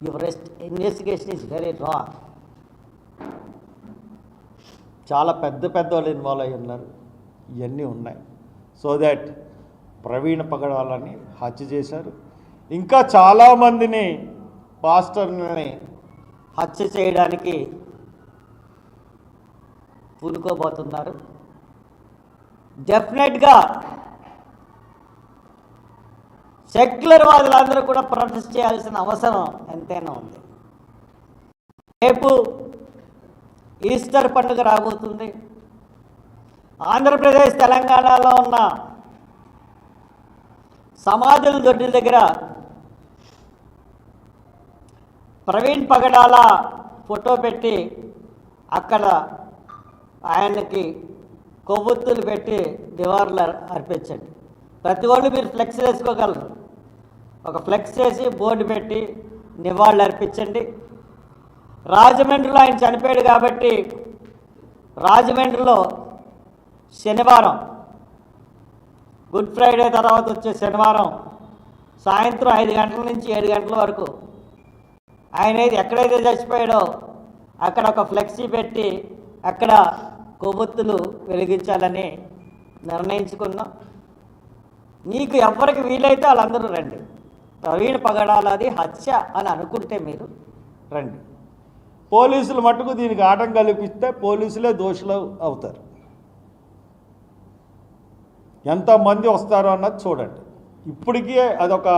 Your investigation is very wrong. చాలా పెద్ద వాళ్ళు ఇన్వాల్వ్ అయ్యి ఉన్నారు. ఇవన్నీ ఉన్నాయి. సో దట్ ప్రవీణ్ పగడాలని హత్య చేశారు. ఇంకా చాలామందిని పాస్టర్ని హత్య చేయడానికి పూనుకోబోతున్నారు. డెఫినెట్గా సెక్యులర్ వాదులందరూ కూడా ప్రొటెస్ట్ చేయాల్సిన అవసరం ఎంతైనా ఉంది. రేపు ఈస్టర్ పండుగ రాబోతుంది. ఆంధ్రప్రదేశ్ తెలంగాణలో ఉన్న సమాధుల దొడ్డి దగ్గర ప్రవీణ్ పగడాల ఫోటో పెట్టి అక్కడ ఆయనకి కొవ్వొత్తులు పెట్టి నివాళులు అర్పించండి. ప్రతి వాళ్ళు మీరు ఫ్లెక్స్ వేసుకోగలరు. ఒక ఫ్లెక్స్ చేసి బోర్డు పెట్టి నివాళులు అర్పించండి. రాజమండ్రిలో ఆయన చనిపోయాడు కాబట్టి రాజమండ్రిలో శనివారం, గుడ్ ఫ్రైడే తర్వాత వచ్చే శనివారం సాయంత్రం 5 గంటల నుంచి 7 గంటల వరకు ఆయన ఎక్కడైతే చచ్చిపోయాడో అక్కడ ఒక ఫ్లెక్సీ పెట్టి అక్కడ కొవ్వొత్తులు వెలిగించాలని నిర్ణయించుకున్నాం. మీకు ఎవరికి వీలైతే వాళ్ళందరూ రండి. ప్రవీణ్ పగడాలది హత్య అని అనుకుంటే మీరు రండి. పోలీసులు మట్టుకు దీనికి ఆటం కల్పిస్తే పోలీసులే దోషులు అవుతారు. ఎంతమంది వస్తారో అన్నది చూడండి. ఇప్పటికీ అదొక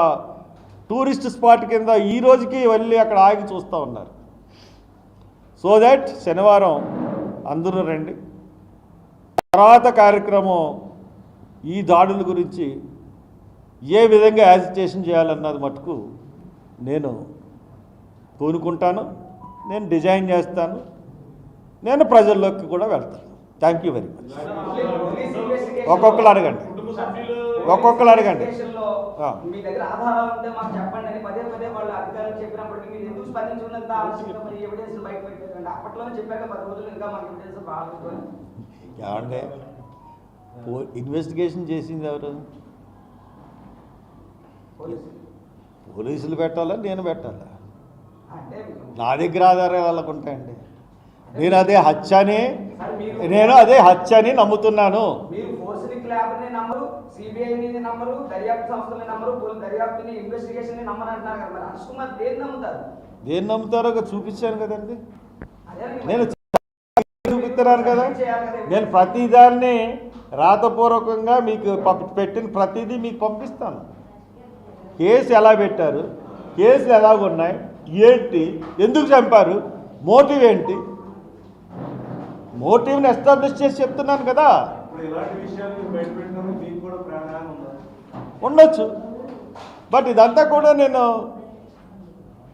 టూరిస్ట్ స్పాట్ కింద ఈ రోజుకి వెళ్ళి అక్కడ ఆగి చూస్తూ ఉన్నారు. సో దట్ శనివారం అందరూ రండి. తర్వాత కార్యక్రమం ఈ దాడుల గురించి ఏ విధంగా యాజిటేషన్ చేయాలన్నది మటుకు నేను కోరుకుంటాను. నేను డిజైన్ చేస్తాను. నేను ప్రజల్లోకి కూడా వెళ్తాను. Thank you very much. ఒక్కొక్కరు అడగండి. మీ దగ్గర ఆధారాలు ఉంటే మాకు చెప్పండి అని పదే వాళ్ళు అధికారులు చెప్పినప్పటికీ మీరు ఎందుకు స్పందించుకున్నంత ఆలస్యంగా మరి ఎవిడెన్స్ బయట పెట్టారండి? అప్పట్లోనే చెప్పాక 10 రోజులు ఇంకా మనకి ఎవిడెన్స్ రాలేదు. ఏమంటే ఇన్వెస్టిగేషన్ చేసింది ఎవరు? పోలీసులు పెట్టాలా, నేను పెట్టాలా? నా దగ్గర ఆధారాలు వాళ్ళకు ఉంటాయండి. నేను అదే హత్య అని నమ్ముతున్నాను. దేన్ని నమ్ముతారో చూపించాను కదండి. నేను చూపిస్తున్నాను కదా. నేను ప్రతిదాన్ని రాతపూర్వకంగా మీకు పెట్టిన ప్రతిదీ మీకు పంపిస్తాను. కేసు ఎలా పెట్టారు, కేసులు ఎలాగున్నాయి, ఏంటి, ఎందుకు చంపారు, మోటివ్ ఏంటి, మోటివ్ని ఎస్టాబ్లిష్ చేసి చెప్తున్నాను కదా. ఉండొచ్చు, బట్ ఇదంతా కూడా నేను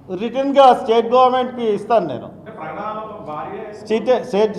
రిటర్న్గా స్టేట్ గవర్నమెంట్కి ఇస్తాను. నేను స్టేట్